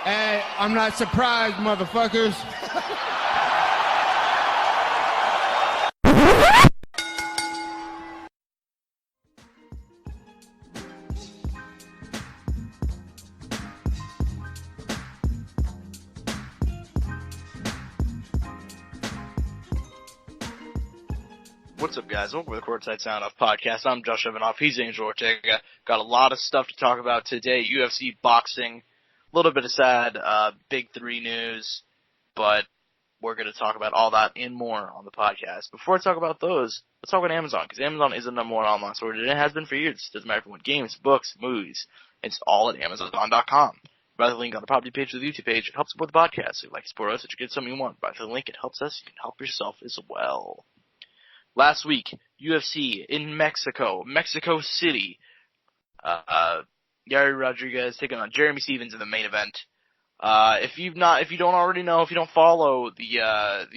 Hey, I'm not surprised, motherfuckers. What's up, guys? Welcome to the Courtside Soundoff podcast. I'm Josh Evanoff. He's Angel Ortega. Got a lot of stuff to talk about today. UFC boxing, a little bit of sad Big Three news, but we're going to talk about all that and more on the podcast. Before I talk about those, let's talk about Amazon, because Amazon is the number one online store, and it has been for years. It doesn't matter if you want games, books, movies. It's all at Amazon.com. Buy the link on the property page of the YouTube page. It helps support the podcast. If you like to support us, if you get something you want, buy the link. It helps us. You can help yourself as well. Last week, UFC in Mexico, Mexico City. Yair Rodriguez taking on Jeremy Stephens in the main event. If you don't already know, if you don't follow the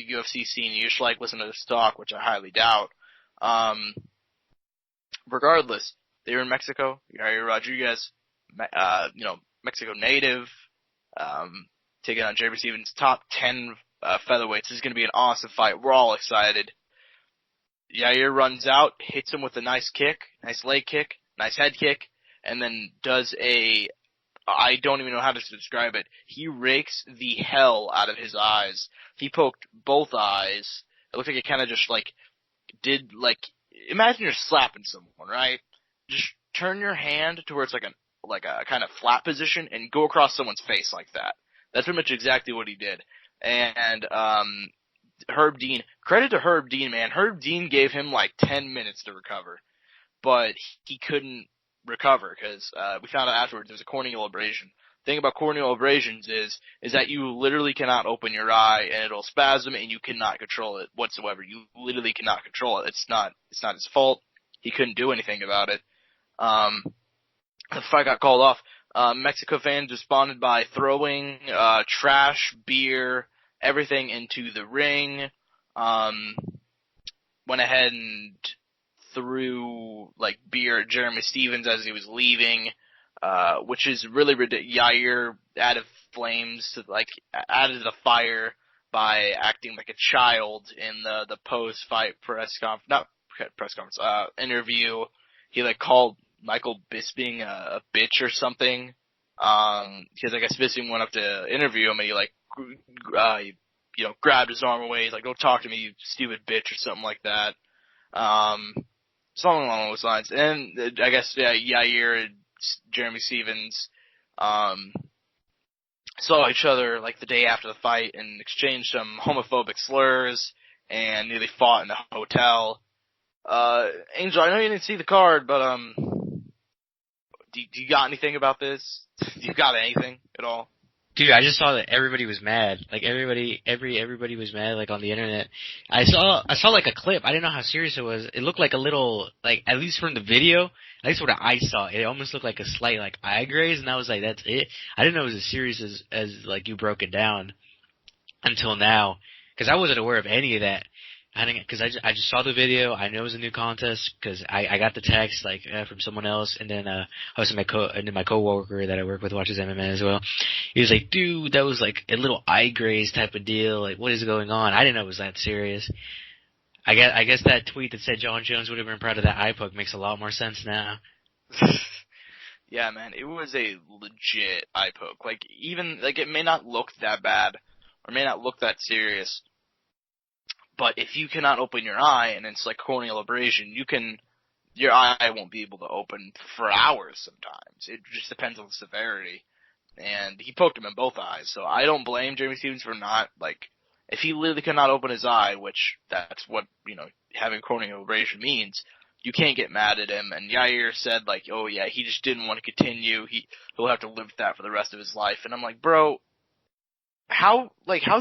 UFC scene, you should listen to this talk, which I highly doubt. Regardless, they were in Mexico. Yair Rodriguez, Mexico native, taking on Jeremy Stephens, top 10 featherweights. This is going to be an awesome fight. We're all excited. Yair runs out, hits him with a nice kick, nice leg kick, nice head kick, and then does I don't even know how to describe it. He rakes the hell out of his eyes. He poked both eyes. It looked like it kind of just imagine you're slapping someone, right? Just turn your hand to where it's like a kind of flat position and go across someone's face like that. That's pretty much exactly what he did. And, Herb Dean, credit to Herb Dean, man. Herb Dean gave him 10 minutes to recover, but he couldn't recover because we found out afterwards it was a corneal abrasion. The thing about corneal abrasions is that you literally cannot open your eye and it'll spasm and you cannot control it whatsoever. You literally cannot control it. It's not his fault. He couldn't do anything about it. The fight got called off. Mexico fans responded by throwing trash, beer, everything into the ring. Went ahead and threw beer at Jeremy Stephens as he was leaving, which is really ridiculous. Yair added the fire by acting like a child in the post-fight interview. He called Michael Bisping a bitch or something. Because I guess Bisping went up to interview him and he grabbed his arm away. He's like, "Don't talk to me, you stupid bitch," or something like that. Something along those lines. And I guess Yair and Jeremy Stephens saw each other the day after the fight and exchanged some homophobic slurs and nearly fought in the hotel. Angel, I know you didn't see the card, but do you got anything about this? Do you got anything at all? Dude, I just saw that everybody was mad. Everybody was mad, on the internet. I saw a clip. I didn't know how serious it was. It looked like a little, at least from the video, at least what I saw, it almost looked like a slight, eye graze, and I was like, that's it. I didn't know it was as serious as you broke it down until now, because I wasn't aware of any of that. Because I just saw the video. I know it was a new contest because I got the text from someone else, and then my coworker that I work with watches MMA as well. He was like, "Dude, that was a little eye graze type of deal. What is going on?" I didn't know it was that serious. I guess that tweet that said John Jones would have been proud of that eye poke makes a lot more sense now. Yeah, man, it was a legit eye poke. It may not look that bad or may not look that serious. But if you cannot open your eye and it's corneal abrasion, your eye won't be able to open for hours sometimes. It just depends on the severity. And he poked him in both eyes, so I don't blame Jeremy Stephens for not, if he literally cannot open his eye, which that's what, having corneal abrasion means, you can't get mad at him. And Yair said, oh yeah, he just didn't want to continue. He'll have to live with that for the rest of his life. And I'm like, bro, how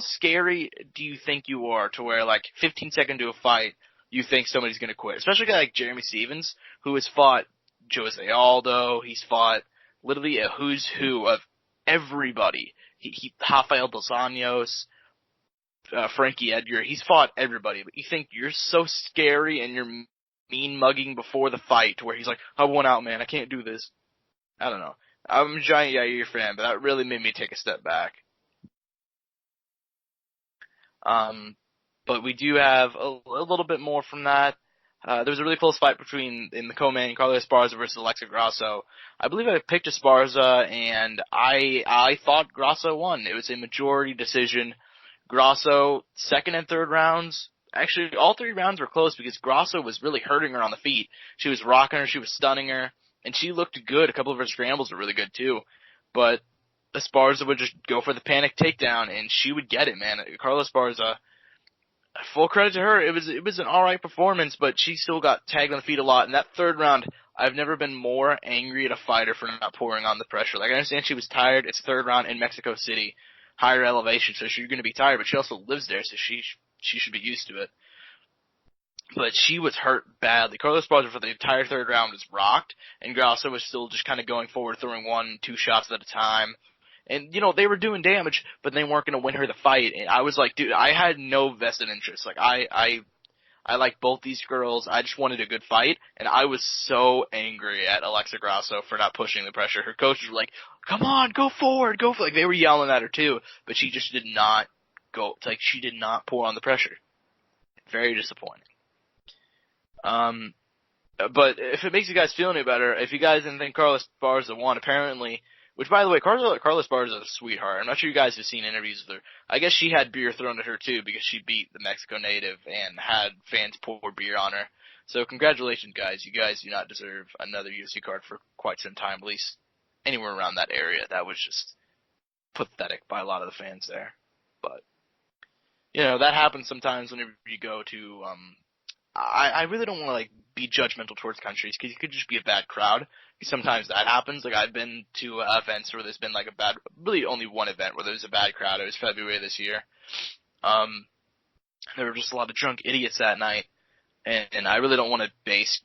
scary do you think you are to where 15 seconds into a fight you think somebody's gonna quit? Especially a guy like Jeremy Stephens, who has fought Jose Aldo, he's fought literally a who's who of everybody. He Rafael Dos Anjos, Frankie Edgar, he's fought everybody. But you think you're so scary and you're mean mugging before the fight to where he's like, "I won out, man, I can't do this." I don't know. I'm a giant Yair fan, but that really made me take a step back. But we do have a little bit more from that. There was a really close fight in the co-main, Carlos Esparza versus Alexa Grasso. I believe I picked Esparza, and I thought Grasso won. It was a majority decision. Grasso, second and third rounds, actually all 3 rounds were close because Grasso was really hurting her on the feet. She was rocking her, she was stunning her, and she looked good. A couple of her scrambles were really good too. But Esparza would just go for the panic takedown, and she would get it, man. Carlos Esparza, full credit to her. It was an alright performance, but she still got tagged on the feet a lot. In that third round, I've never been more angry at a fighter for not pouring on the pressure. Like, I understand she was tired. It's third round in Mexico City, higher elevation, so she's going to be tired, but she also lives there, so she should be used to it. But she was hurt badly. Carlos Esparza for the entire third round was rocked, and Grasso was still just kind of going forward, throwing 1-2 shots at a time. And, they were doing damage, but they weren't going to win her the fight. And I was like, dude, I had no vested interest. Like, I like both these girls. I just wanted a good fight. And I was so angry at Alexa Grasso for not pushing the pressure. Her coaches were like, come on, go forward, go forward. Like, they were yelling at her too, but she just did not go. Like, she did not pour on the pressure. Very disappointing. But if it makes you guys feel any better, if you guys didn't think Carlos Esparza won, apparently, which, by the way, Carlos Esparza is a sweetheart. I'm not sure you guys have seen interviews with her. I guess she had beer thrown at her, too, because she beat the Mexico native and had fans pour beer on her. So congratulations, guys. You guys do not deserve another UFC card for quite some time, at least anywhere around that area. That was just pathetic by a lot of the fans there. But, that happens sometimes whenever you go to I really don't want to, like, be judgmental towards countries, because it could just be a bad crowd. Sometimes that happens. Like, I've been to events where there's been, like, really only one event where there was a bad crowd. It was February this year. There were just a lot of drunk idiots that night, and I really don't want to base,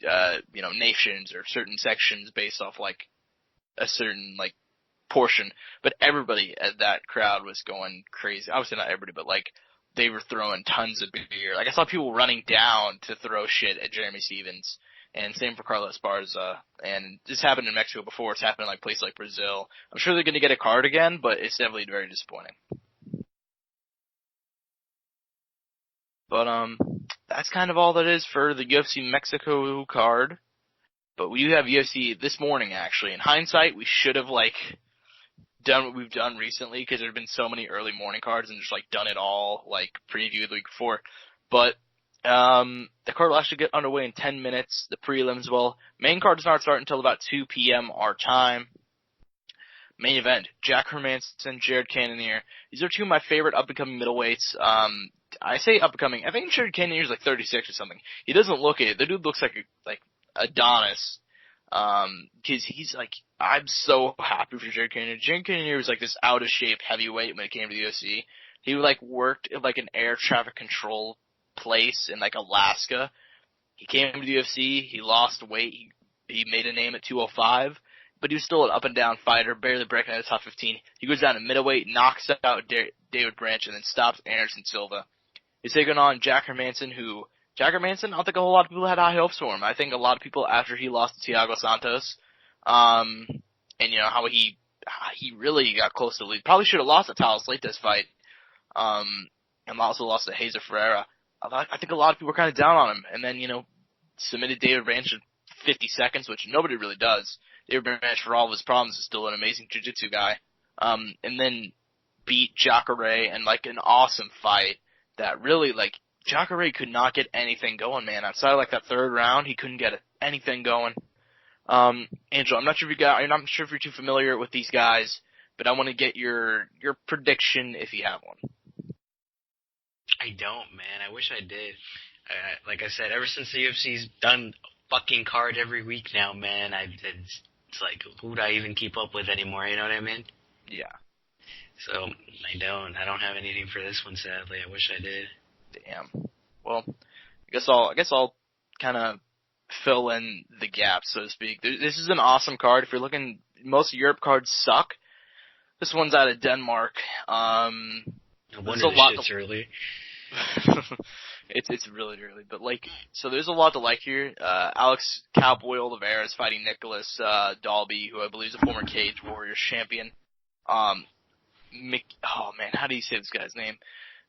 nations or certain sections based off, like, a certain, like, portion. But everybody at that crowd was going crazy. Obviously not everybody, but, like, they were throwing tons of beer. Like, I saw people running down to throw shit at Jeremy Stevens, and same for Carlos Esparza. And this happened in Mexico before. It's happened in, like, places like Brazil. I'm sure they're going to get a card again, but it's definitely very disappointing. But, that's kind of all that is for the UFC Mexico card. But we do have UFC this morning, actually. In hindsight, we should have, like, done what we've done recently, because there have been so many early morning cards and just, like, done it all, like, previewed the week before. But the card will actually get underway in 10 minutes. The prelims will. Main card does not start until about 2 p.m. our time. Main event, Jack Hermansson, Jared Cannonier. These are two of my favorite up-and-coming middleweights. I say up-and-coming. I think Jared Cannonier is like 36 or something. He doesn't look it. The dude looks like Adonis. Cause he's like, I'm so happy for Jared Cannonier. Jared Cannonier was like this out of shape heavyweight when it came to the UFC. He like worked at like an air traffic control place in like Alaska. He came to the UFC, he lost weight, he made a name at 205, but he was still an up and down fighter, barely breaking out of the top 15. He goes down to middleweight, knocks out David Branch, and then stops Anderson Silva. He's taking on Jack Hermansson, I don't think a whole lot of people had high hopes for him. I think a lot of people, after he lost to Thiago Santos, and how he really got close to the lead. Probably should have lost the Talos Leites fight, and also lost to Hazer Ferreira. I think a lot of people were kind of down on him, and then, submitted David Branch in 50 seconds, which nobody really does. David Branch, for all of his problems, is still an amazing jiu-jitsu guy. And then beat Jacare in, like, an awesome fight that really, like, Jacare could not get anything going, man. Outside of, like, that third round, he couldn't get anything going. Angel, I'm not sure if you're too familiar with these guys, but I want to get your prediction if you have one. I don't, man. I wish I did. Like I said, ever since the UFC's done fucking card every week now, man, it's like, who would I even keep up with anymore? You know what I mean? Yeah. So I don't have anything for this one, sadly. I wish I did. Damn. Well, I guess I'll kind of fill in the gaps, so to speak. This is an awesome card. If you're looking, most Europe cards suck. This one's out of Denmark. I wonder the shit's early. It's really early, but like, so there's a lot to like here. Alex Cowboy Oliveira is fighting Nicholas Dalby, who I believe is a former Cage Warriors champion. Oh man, how do you say this guy's name?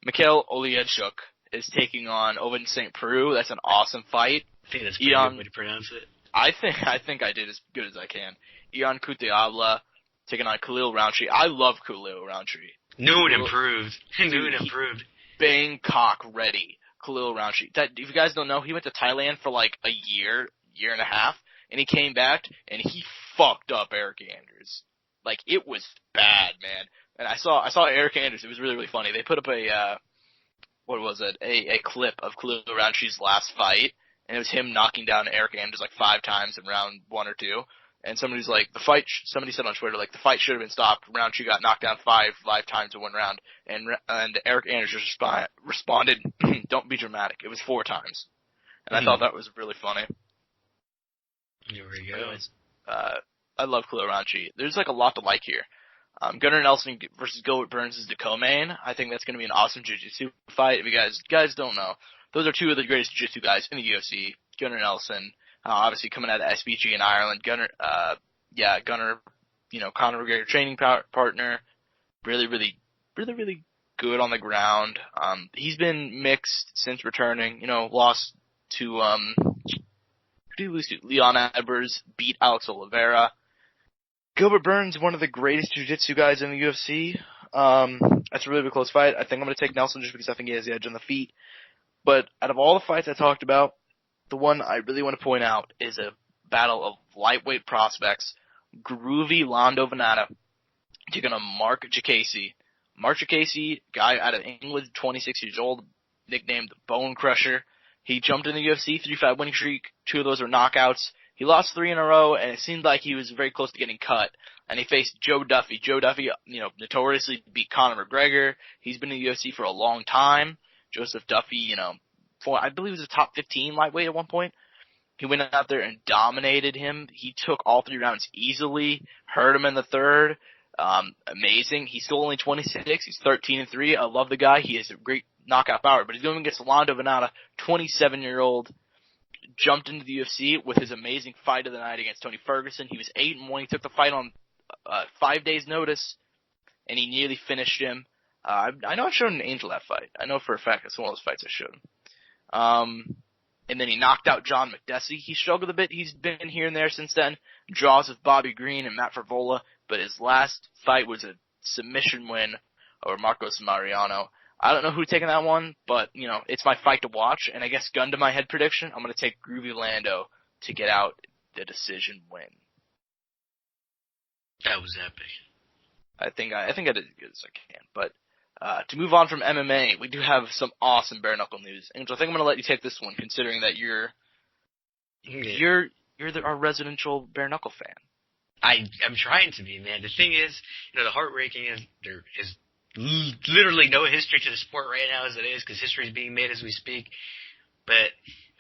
Mikhail Oliadchuk is taking on Owen St. Preux. That's an awesome fight. I think that's a pretty good way to pronounce it. I think I did as good as I can. Ion Kuteabla taking on Khalil Roundtree. I love Khalil Roundtree. New and improved. New and improved. Bangkok ready. Khalil Roundtree. If you guys don't know, he went to Thailand for like a year and a half, and he came back and he fucked up Eric Anders. Like, it was bad, man. And I saw Eric Anders. It was really, really funny. They put up a clip of Khalil Rountree's last fight, and it was him knocking down Eric Anders like 5 times in round 1 or 2. And somebody said on Twitter, like, the fight should have been stopped. Roundtree got knocked down 5 times in 1 round. And Eric Anders just responded, don't be dramatic. It was 4 times. And I thought that was really funny. There we go. Anyways, I love Khalil Roundtree. There's like a lot to like here. Gunnar Nelson versus Gilbert Burns is the co-main. I think that's going to be an awesome jiu-jitsu fight. If you guys don't know, those are 2 of the greatest jiu-jitsu guys in the UFC. Gunnar Nelson, obviously coming out of SBG in Ireland. Gunnar, Conor McGregor training partner. Really, really, really, really good on the ground. He's been mixed since returning. Lost to who did he lose to? Leon Edwards, beat Alex Oliveira. Gilbert Burns, one of the greatest jiu-jitsu guys in the UFC. That's a really, really close fight. I think I'm going to take Nelson just because I think he has the edge on the feet. But out of all the fights I talked about, the one I really want to point out is a battle of lightweight prospects. Groovy Lando Venata taking on Mark Jacasey. Mark Jacasey, guy out of England, 26 years old, nicknamed the Bone Crusher. He jumped in the UFC, 3-5 winning streak. 2 of those were knockouts. He lost 3 in a row, and it seemed like he was very close to getting cut. And he faced Joe Duffy. Joe Duffy, notoriously beat Conor McGregor. He's been in the UFC for a long time. Joseph Duffy, I believe he was a top 15 lightweight at one point. He went out there and dominated him. He took all 3 rounds easily, hurt him in the 3rd. Amazing. He's still only 26. He's 13-3. I love the guy. He has a great knockout power. But he's going against Lando Venata, 27-year-old. Jumped into the UFC with his amazing fight of the night against Tony Ferguson. He was 8-1. He took the fight on 5 days' notice, and he nearly finished him. I know I showed an Angel that fight. I know for a fact it's one of those fights I showed him. And then he knocked out John McDessie. He struggled a bit. He's been here and there since then. Draws with Bobby Green and Matt Favola, but his last fight was a submission win over Marcos Mariano. I don't know who's taking that one, but, it's my fight to watch. And I guess gun to my head prediction, I'm going to take Groovy Lando to get out the decision win. That was epic. I think I did as good as I can. But to move on from MMA, we do have some awesome bare knuckle news. Angel, I think I'm going to let you take this one, considering that you're our residential bare knuckle fan. I'm trying to be, man. The thing is, the heartbreaking is there is literally no history to the sport right now as it is, because history is being made as we speak. But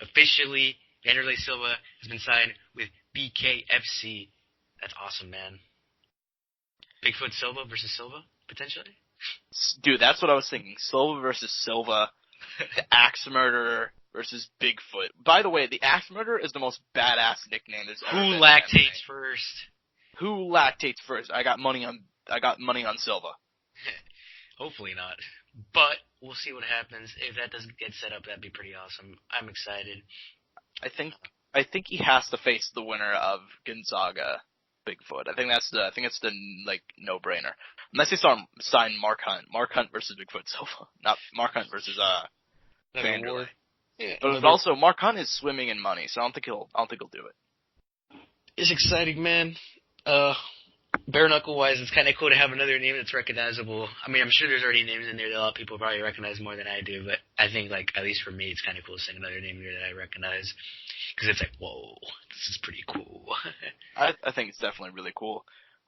officially, Vanderlei Silva has been signed with BKFC. That's awesome, man. Bigfoot Silva versus Silva, potentially? Dude, that's what I was thinking. Silva versus Silva. The Axe Murderer versus Bigfoot. By the way, the Axe Murderer is the most badass nickname there's ever been. Who lactates first? Who lactates first? I got money on Silva. Hopefully not. But we'll see what happens. If that doesn't get set up, that'd be pretty awesome. I'm excited. I think he has to face the winner of Gonzaga Bigfoot. I think it's the no-brainer. Unless they sign Mark Hunt. Mark Hunt versus Bigfoot Silva. Not Mark Hunt versus Vanderlei. Yeah, but also Mark Hunt is swimming in money, so I don't think he'll do it. It's exciting, man. Bare knuckle wise, it's kind of cool to have another name that's recognizable. I mean, I'm sure there's already names in there that a lot of people probably recognize more than I do, but I think, at least for me, it's kind of cool to see another name here that I recognize, because it's like, whoa, this is pretty cool. I think it's definitely really cool.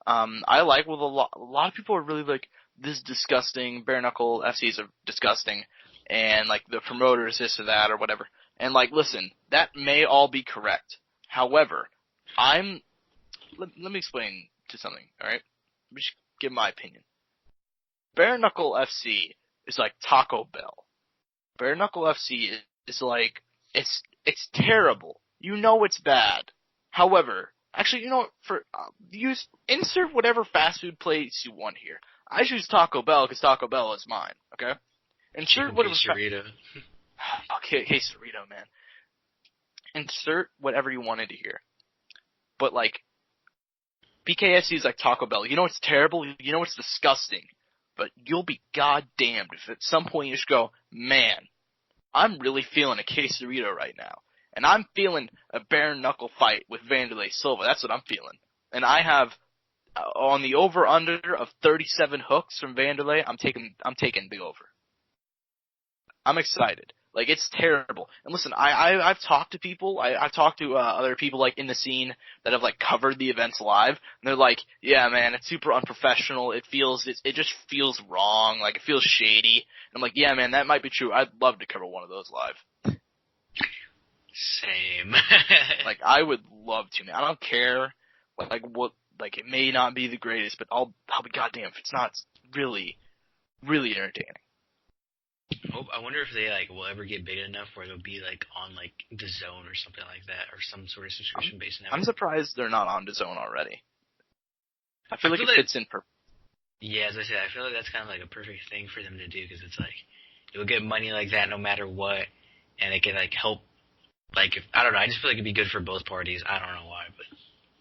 I like, well, a lot of people are really like, this is disgusting, bare knuckle FCs are disgusting, and the promoters this or that or whatever. And listen, that may all be correct. However, let me explain to something, alright? Let me just give my opinion. Bare Knuckle FC is like Taco Bell. Bare Knuckle FC is like, it's terrible. You know it's bad. However, actually, you know what, insert whatever fast food place you want here. I choose Taco Bell because Taco Bell is mine, okay? Insert whatever quesarito. Okay, quesarito, man. Insert whatever you wanted to hear. But like, BKFC is like Taco Bell. You know it's terrible, you know it's disgusting. But you'll be goddamned if at some point you just go, man, I'm really feeling a quesarito right now. And I'm feeling a bare knuckle fight with Vanderlei Silva. That's what I'm feeling. And I have, on the over-under of 37 hooks from Vanderlei, I'm taking the over. I'm excited. Like, it's terrible. And listen, I've talked to people, I've talked to other people, like, in the scene that have, like, covered the events live, and they're like, yeah, man, it's super unprofessional, it just feels wrong, like, it feels shady. And I'm like, yeah, man, that might be true, I'd love to cover one of those live. Same. Like, I would love to, man. I don't care, like, it may not be the greatest, but I'll be goddamn if it's not. It's really, really entertaining. I wonder if they will ever get big enough where they'll be on the Zone or something like that, or some sort of subscription based network. I'm surprised they're not on the Zone already. I feel like it fits in perfect. Yeah, as I said, I feel like that's kind of like a perfect thing for them to do, because it's like you'll get money like that no matter what, and it can help. If I don't know, I just feel like it'd be good for both parties. I don't know why, but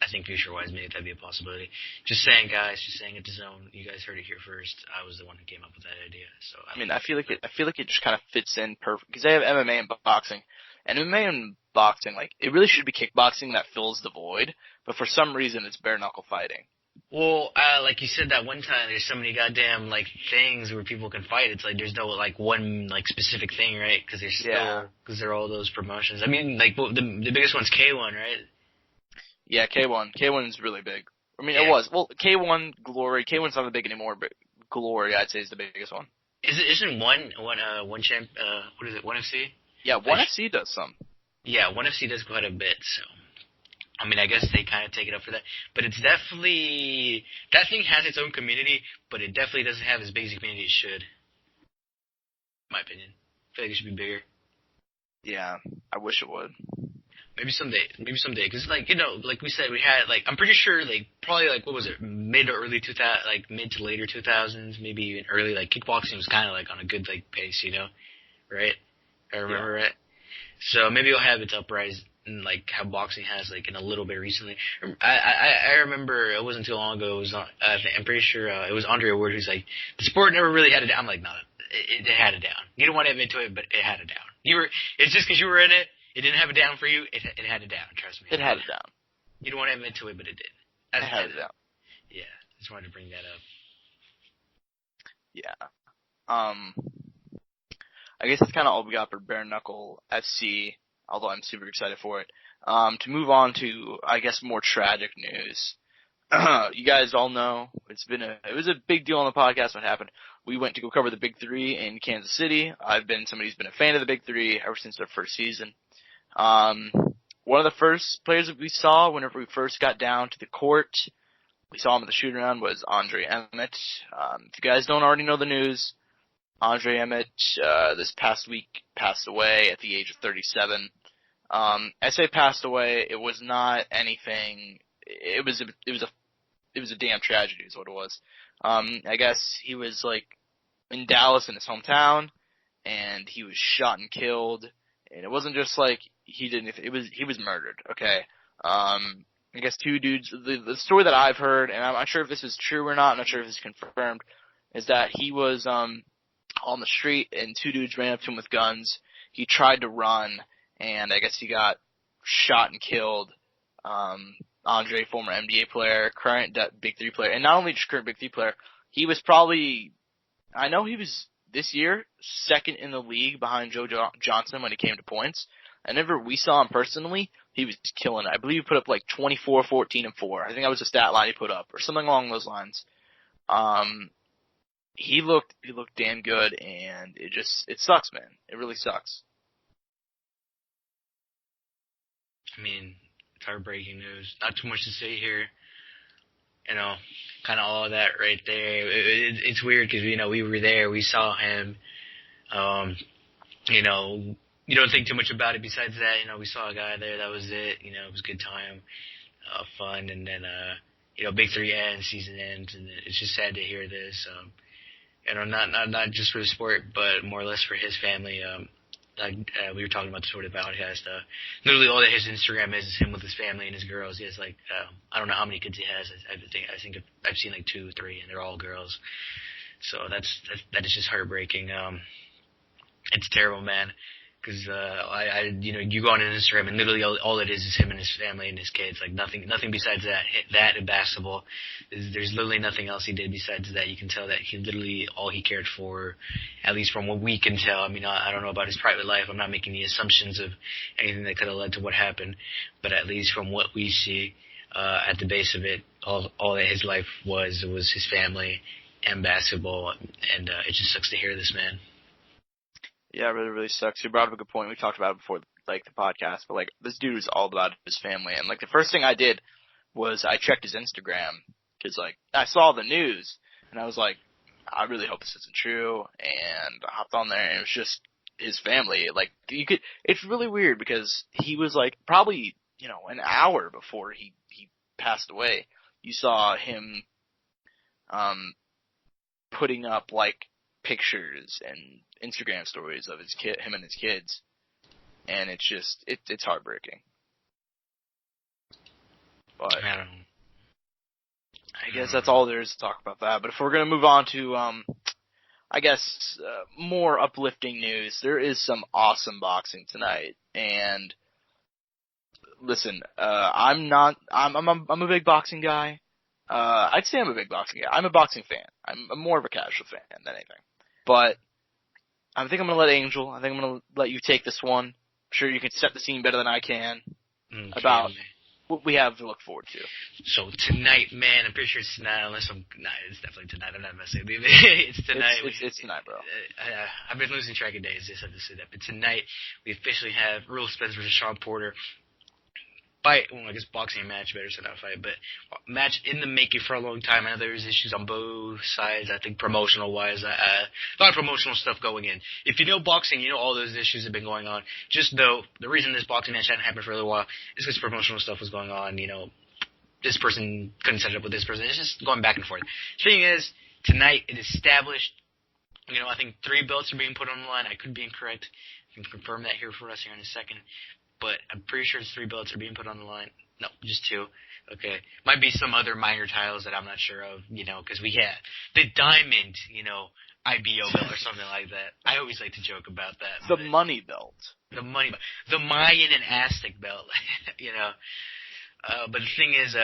I think future-wise, maybe that'd be a possibility. Just saying, guys. Just saying at the Zone. You guys heard it here first. I was the one who came up with that idea. So I mean, I feel like it just kind of fits in perfect, because they have MMA and boxing, and MMA and boxing, it really should be kickboxing that fills the void, but for some reason it's bare knuckle fighting. Well, like you said that one time, there's so many goddamn things where people can fight. It's there's no one specific thing, right? Because because there are all those promotions. I mean, the biggest one's K1, right? Yeah, K1. K1 is really big. I mean, It was. Well, K1 Glory. K1's not that big anymore, but Glory, I'd say, is the biggest one. Isn't one champ? What is it? 1FC? Yeah, 1FC does some. Yeah, 1FC does quite a bit. So, I mean, I guess they kind of take it up for that. But it's definitely that thing has its own community, but it definitely doesn't have as big a community as it should. In my opinion, I feel like it should be bigger. Yeah, I wish it would. Maybe someday, because like we said, we had I'm pretty sure probably what was it, mid to later 2000s, maybe even early kickboxing was kind of on a good pace, right? I remember right. So maybe it'll have its uprise in how boxing has in a little bit recently. I remember it wasn't too long ago. It was I'm pretty sure it was Andre Ward who's the sport never really had it down. I'm like, no, it had it down. You don't want to admit to it, but it had it down. It's just because you were in it. It didn't have it down for you. It had it down. Trust me. It had it down. You don't want to admit to it, but it did. It had it down. Yeah, just wanted to bring that up. Yeah. I guess that's kind of all we got for Bare Knuckle FC. Although I'm super excited for it. To move on to, I guess, more tragic news. You guys all know it was a big deal on the podcast what happened. We went to go cover the Big Three in Kansas City. I've been somebody who's been a fan of the Big Three ever since their first season. One of the first players that we saw whenever we first got down to the court, we saw him at the shoot around, was Andre Emmett. If you guys don't already know the news, Andre Emmett, this past week passed away at the age of 37. I say passed away, it was not anything, it was a damn tragedy is what it was. I guess he was in Dallas in his hometown, and he was shot and killed, and it wasn't just he did anything, he was murdered, okay? I guess two dudes, the story that I've heard, and I'm not sure if this is true or not, I'm not sure if this is confirmed, is that he was, on the street, and two dudes ran up to him with guns. He tried to run, and I guess he got shot and killed. Andre, former NBA player, current Big Three player, and not only just current Big Three player, he was probably, I know he was this year second in the league behind Joe Johnson when it came to points. And whenever we saw him personally, he was killing it. I believe he put up 24, 14, and 4. I think that was the stat line he put up, or something along those lines. He looked damn good, and it sucks, man. It really sucks. I mean, it's heartbreaking news. Not too much to say here. Kind of all of that right there. It's weird because we were there. We saw him. you know, you don't think too much about it. Besides that, you know, we saw a guy there. That was it. You know, it was a good time, fun, and then you know, Big Three ends, season ends, and it's just sad to hear this. You know, not just for the sport, but more or less for his family. Like we were talking about this sort of podcast. Literally, all that his Instagram is him with his family and his girls. He has like I don't know how many kids he has. I think I've seen like 2 or 3, and they're all girls. So that is just heartbreaking. It's terrible, man. Because you know, you go on Instagram and literally all it is him and his family and his kids. Like nothing besides that and basketball. There's literally nothing else he did besides that. You can tell that he literally all he cared for, at least from what we can tell. I mean, I don't know about his private life. I'm not making any assumptions of anything that could have led to what happened, but at least from what we see at the base of it, all that his life was his family and basketball, and it just sucks to hear this, man. Yeah, it really, really sucks. You brought up a good point. We talked about it before, like, the podcast, but, like, this dude was all about his family. And, like, the first thing I did was I checked his Instagram because, like, I saw the news, and I was like, I really hope this isn't true. And I hopped on there, and it was just his family. Like, it's really weird because he was, like, probably, you know, an hour before he passed away. You saw him, putting up, like, pictures and Instagram stories of him and his kids, and it's just it's heartbreaking. But I guess that's all there is to talk about that. But if we're gonna move on to I guess more uplifting news, there is some awesome boxing tonight. And listen, I'm a big boxing guy. I'd say I'm a big boxing guy. I'm a boxing fan. I'm more of a casual fan than anything. But I think I'm going to let Angel, I think I'm going to let you take this one. I'm sure you can set the scene better than I can about what we have to look forward to. So tonight, man, I'm pretty sure it's tonight, it's definitely tonight, I'm not messing with you. It's tonight. It's tonight, bro. I've been losing track of days, just have to say that. But tonight, we officially have Errol Spence versus Sean Porter. Fight, well, I guess boxing match, better said not fight, but match in the making for a long time. I know there was issues on both sides, I think promotional-wise. A lot of promotional stuff going in. If you know boxing, you know all those issues have been going on. Just though, the reason this boxing match hadn't happened for a little while is because promotional stuff was going on. You know, this person couldn't set it up with this person. It's just going back and forth. Thing is, tonight it is established. You know, I think 3 belts are being put on the line. I could be incorrect. I can confirm that here for us here in a second. But I'm pretty sure it's 3 belts are being put on the line. No, just 2. Okay. Might be some other minor titles that I'm not sure of, you know, because we had the Diamond, you know, IBO belt or something like that. I always like to joke about that. The money belt. The money belt. The Mayan and Aztec belt, you know. But the thing is,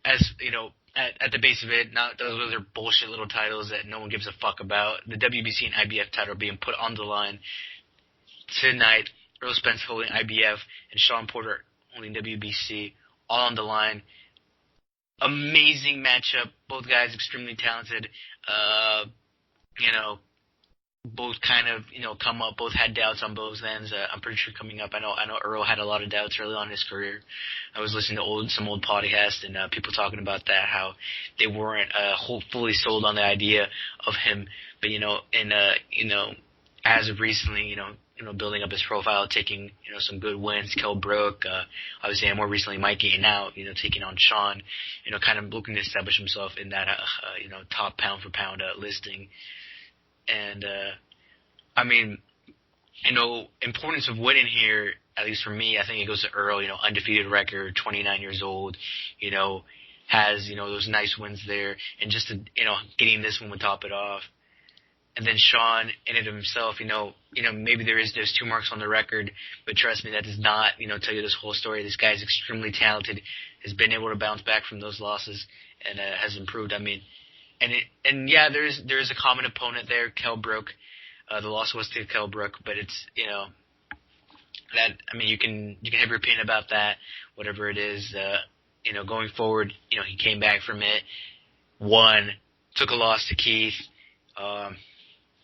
as, you know, at the base of it, those are bullshit little titles that no one gives a fuck about. The WBC and IBF title being put on the line tonight. Errol Spence holding IBF and Sean Porter holding WBC, all on the line. Amazing matchup. Both guys extremely talented. You know, both kind of, you know, come up. Both had doubts on both ends. I'm pretty sure coming up, I know Earl had a lot of doubts early on in his career. I was listening to some old podcasts and people talking about that, how they weren't fully sold on the idea of him. But, you know, and you know, as of recently, you know, building up his profile, taking, you know, some good wins, Kell Brook, obviously, and more recently, Mikey, and now, you know, taking on Sean, you know, kind of looking to establish himself in that, you know, top pound for pound listing. And, I mean, you know, importance of winning here, at least for me, I think it goes to Earl, you know, undefeated record, 29 years old, you know, has, you know, those nice wins there, and just, you know, getting this one would top it off. And then Sean, in it himself, you know, maybe there's 2 marks on the record, but trust me, that does not, you know, tell you this whole story. This guy is extremely talented, has been able to bounce back from those losses, and has improved. I mean, and yeah, there is a common opponent there, Kell Brook. The loss was to Kell Brook, but it's, you know, that, I mean, you can have your opinion about that, whatever it is. You know, going forward, you know, he came back from it, won, took a loss to Keith.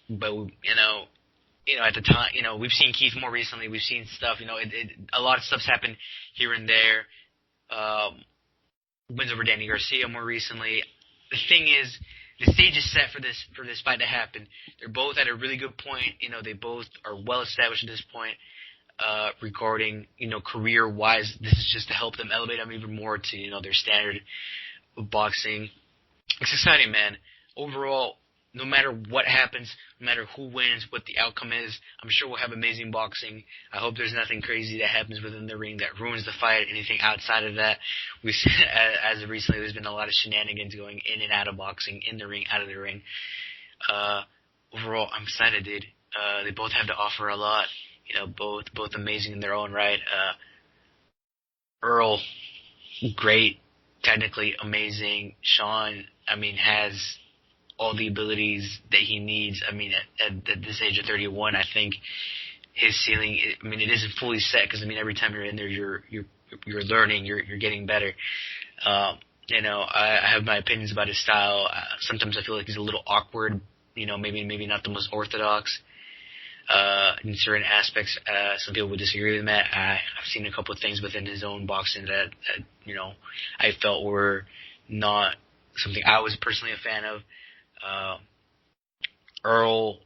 But, you know, at the time, you know, we've seen Keith more recently. We've seen stuff, you know, a lot of stuff's happened here and there. Wins over Danny Garcia more recently. The thing is, the stage is set for this fight to happen. They're both at a really good point. They both are well established at this point. Regarding, career-wise, this is just to help them elevate them even more to, their standard of boxing. It's exciting, man. Overall, no matter what happens, no matter who wins, what the outcome is, I'm sure we'll have amazing boxing. I hope there's nothing crazy that happens within the ring that ruins the fight. Anything outside of that, as of recently, there's been a lot of shenanigans going in and out of boxing, in the ring, out of the ring. Overall, I'm excited, dude. They both have to offer a lot. Both amazing in their own right. Earl, great, technically amazing. Sean, has all the abilities that he needs. At this age of 31, I think his ceiling, it isn't fully set because, every time you're in there, you're learning, you're getting better. I have my opinions about his style. Sometimes I feel like he's a little awkward, maybe not the most orthodox. In certain aspects, some people would disagree with that. I've seen a couple of things within his own boxing that I felt were not something I was personally a fan of. Earl,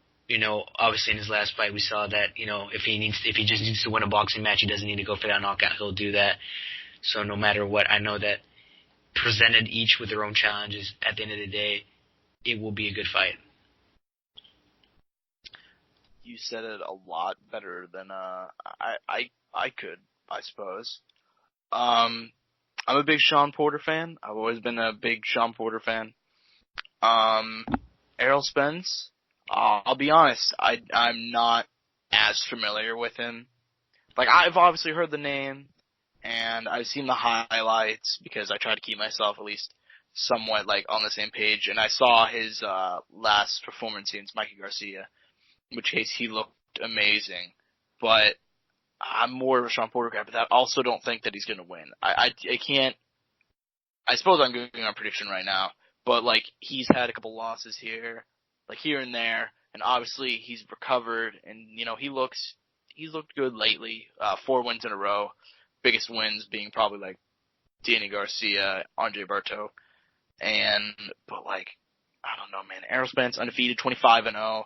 obviously in his last fight we saw that, if he just needs to win a boxing match, he doesn't need to go for that knockout, he'll do that. So no matter what, I know that presented each with their own challenges, at the end of the day, it will be a good fight. You said it a lot better than I could, I suppose. I'm a big Sean Porter fan. I've always been a big Sean Porter fan. Errol Spence, I'll be honest, I'm not as familiar with him. Like, I've obviously heard the name, and I've seen the highlights, because I try to keep myself at least somewhat, on the same page, and I saw his last performance against Mikey Garcia, in which case he looked amazing. But I'm more of a Sean Porter guy, but I also don't think that he's going to win. I can't. I suppose I'm giving a prediction right now, but he's had a couple losses here, here and there, and obviously he's recovered, and he's looked good lately. 4 wins in a row, biggest wins being probably Danny Garcia, Andre Berto, but I don't know, man. Errol Spence undefeated, 25-0.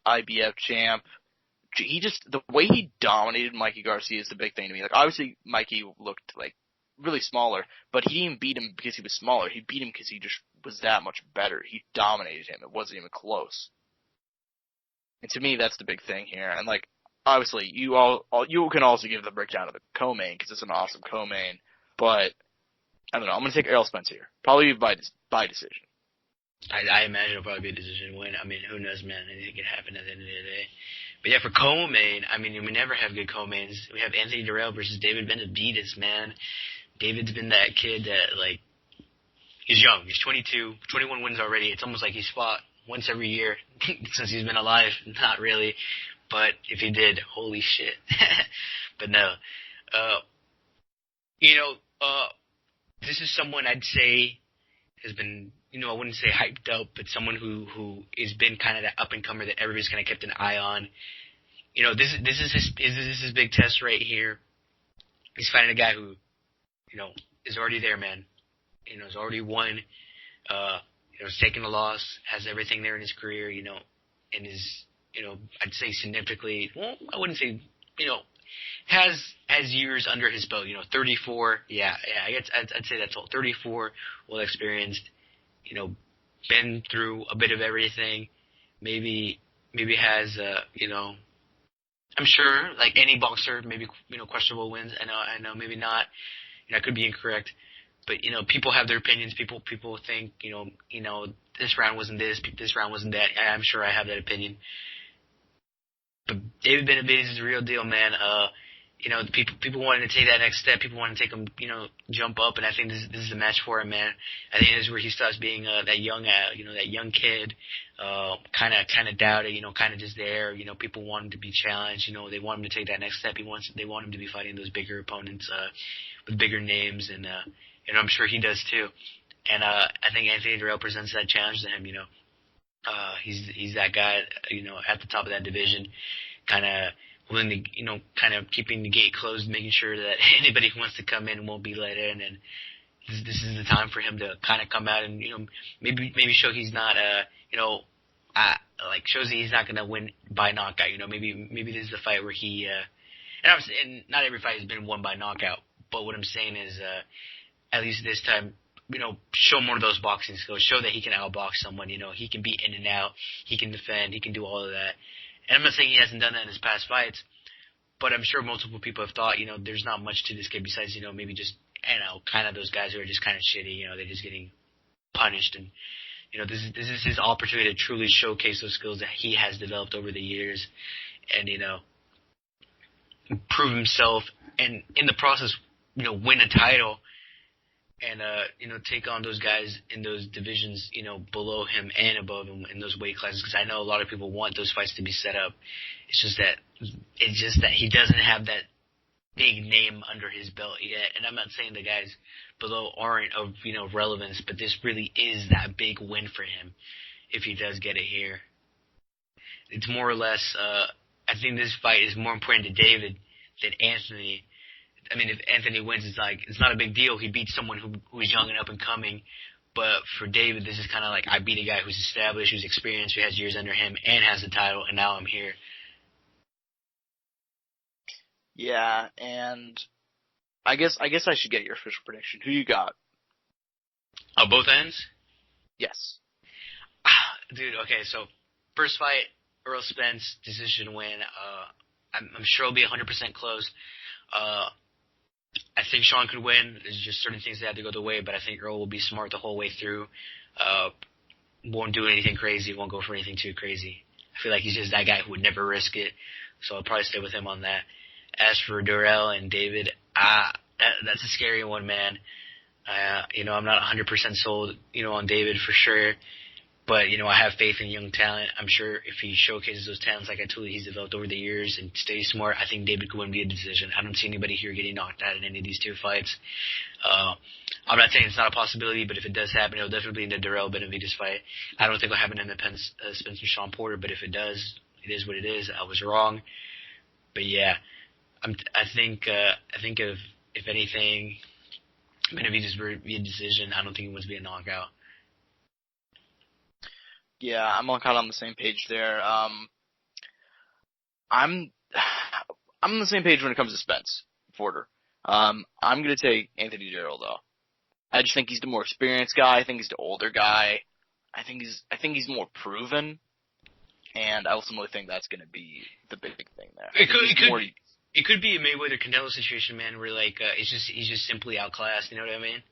IBF champ. The way he dominated Mikey Garcia is the big thing to me. Obviously Mikey looked really smaller, but he didn't beat him because he was smaller. He beat him because he just was that much better. He dominated him. It wasn't even close. And to me, that's the big thing here. And obviously, you can also give the breakdown of the co-main because it's an awesome co-main. But I don't know. I'm gonna take Errol Spence here, probably by decision. I imagine it'll probably be a decision win. Who knows, man? Anything can happen at the end of the day. But yeah, for co-main, we never have good co-mains. We have Anthony Durrell versus David Benavidez, man. David's been that kid that, he's young. He's 22, 21 wins already. It's almost like he's fought once every year since he's been alive. Not really. But if he did, holy shit. But no. This is someone I'd say has been, I wouldn't say hyped up, but someone who has been kind of that up-and-comer that everybody's kind of kept an eye on. This is his big test right here. He's fighting a guy who, is already there, man. Has already won. Has taken a loss, has everything there in his career, and is, I'd say significantly, well, I wouldn't say, has years under his belt, 34, I'd say that's all. 34, well experienced, been through a bit of everything, maybe has, I'm sure, like any boxer, maybe, questionable wins. I know, maybe not. I could be incorrect. But, people have their opinions. People think, this round wasn't this round wasn't that. I'm sure I have that opinion. But David Benavidez is a real deal, man. People wanted to take that next step. People want to take him, jump up, and I think this is the match for him, man. I think this is where he starts being that young kid, kind of doubted, kind of just there. People want him to be challenged. They want him to take that next step. They want him to be fighting those bigger opponents with bigger names, and I'm sure he does too. And I think Anthony Durrell presents that challenge to him. He's that guy, at the top of that division, kind of willing to, kind of keeping the gate closed, making sure that anybody who wants to come in won't be let in. And, this is the time for him to kind of come out and, maybe show he's not, shows that he's not going to win by knockout. Maybe this is the fight where he, and not every fight has been won by knockout, but what I'm saying is, at least this time, show more of those boxing skills. Show that he can outbox someone. He can be in and out. He can defend. He can do all of that. And I'm not saying he hasn't done that in his past fights, but I'm sure multiple people have thought, there's not much to this kid besides, maybe just, kind of those guys who are just kind of shitty. They're just getting punished. And, this is his opportunity to truly showcase those skills that he has developed over the years and, prove himself and in the process, win a title. And, take on those guys in those divisions, below him and above him in those weight classes. Because I know a lot of people want those fights to be set up. It's just that he doesn't have that big name under his belt yet. And I'm not saying the guys below aren't of, relevance, but this really is that big win for him if he does get it here. It's more or less, I think this fight is more important to David than Anthony. I mean, if Anthony wins, it's not a big deal. He beats someone who's young and up and coming. But for David, this is kind of like, I beat a guy who's established, who's experienced, who has years under him, and has the title, and now I'm here. Yeah, and I guess I should get your official prediction. Who you got? On both ends? Yes. Dude, okay, so first fight, Earl Spence, decision win. I'm sure it'll be 100% close. I think Sean could win. There's just certain things that have to go the way, but I think Earl will be smart the whole way through. Won't do anything crazy, won't go for anything too crazy. I feel like he's just that guy who would never risk it, so I'll probably stay with him on that. As for Durrell and David, that's a scary one, man. I'm not 100% sold, on David for sure. But, I have faith in young talent. I'm sure if he showcases those talents like I told you he's developed over the years and stays smart, I think David could win via decision. I don't see anybody here getting knocked out in any of these two fights. I'm not saying it's not a possibility, but if it does happen, it'll definitely be in the Durrell Benavidez fight. I don't think it'll happen in the Spence and Sean Porter, but if it does, it is what it is. I was wrong. But yeah, I think if anything, Benavidez via decision, I don't think it was via knockout. Yeah, I'm all kind of on the same page there. I'm on the same page when it comes to Spence Porter. I'm gonna take Anthony Durrell though. I just think he's the more experienced guy. I think he's the older guy. I think he's more proven, and I ultimately think that's gonna be the big thing there. It could be a Mayweather Canelo situation, man, where he's just simply outclassed. You know what I mean?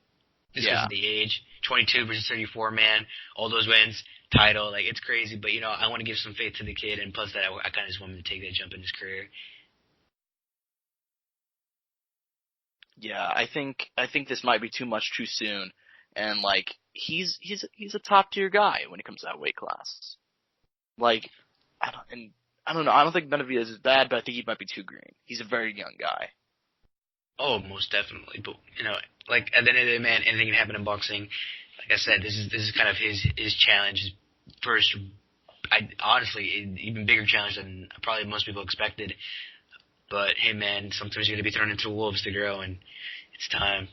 Just because of the age, 22 versus 34, man, all those wins, title, it's crazy. But I want to give some faith to the kid, and plus that, I kind of just want him to take that jump in his career. Yeah, I think this might be too much too soon, and he's a top tier guy when it comes to that weight class. I don't know. I don't think Benavidez is bad, but I think he might be too green. He's a very young guy. Oh, most definitely. But at the end of the day, man, anything can happen in boxing. Like I said, this is kind of his challenge, his first, honestly, even bigger challenge than probably most people expected. But hey, man, sometimes you're gonna be thrown into wolves to grow, and it's time.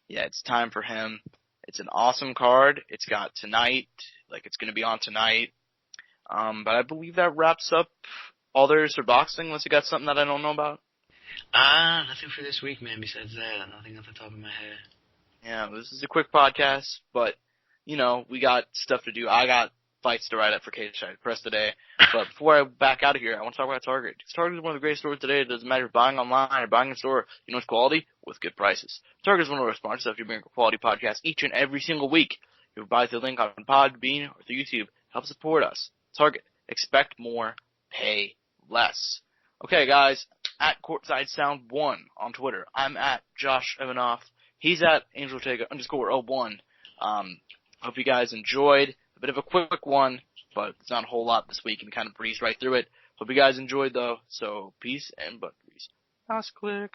Yeah, it's time for him. It's an awesome card. It's got tonight, it's gonna be on tonight. But I believe that wraps up all there is for boxing, unless you got something that I don't know about. Nothing for this week, man, besides that. Nothing off the top of my head. Yeah, this is a quick podcast, but, we got stuff to do. I got fights to write up for Courtside Press today. But before I back out of here, I want to talk about Target. Target is one of the greatest stores today. It doesn't matter if you're buying online or buying in store. It's quality with good prices. Target is one of our sponsors. If you bring a quality podcast each and every single week, you buy through the link on Podbean or through YouTube. Help support us. Target. Expect more. Pay less. Okay, guys. At Courtside Sound 1 on Twitter. I'm at Josh Evanoff. He's at AngelTega_01. Hope you guys enjoyed. A bit of a quick one, but it's not a whole lot this week and kind of breezed right through it. Hope you guys enjoyed though. So peace and butt grease. Nice click.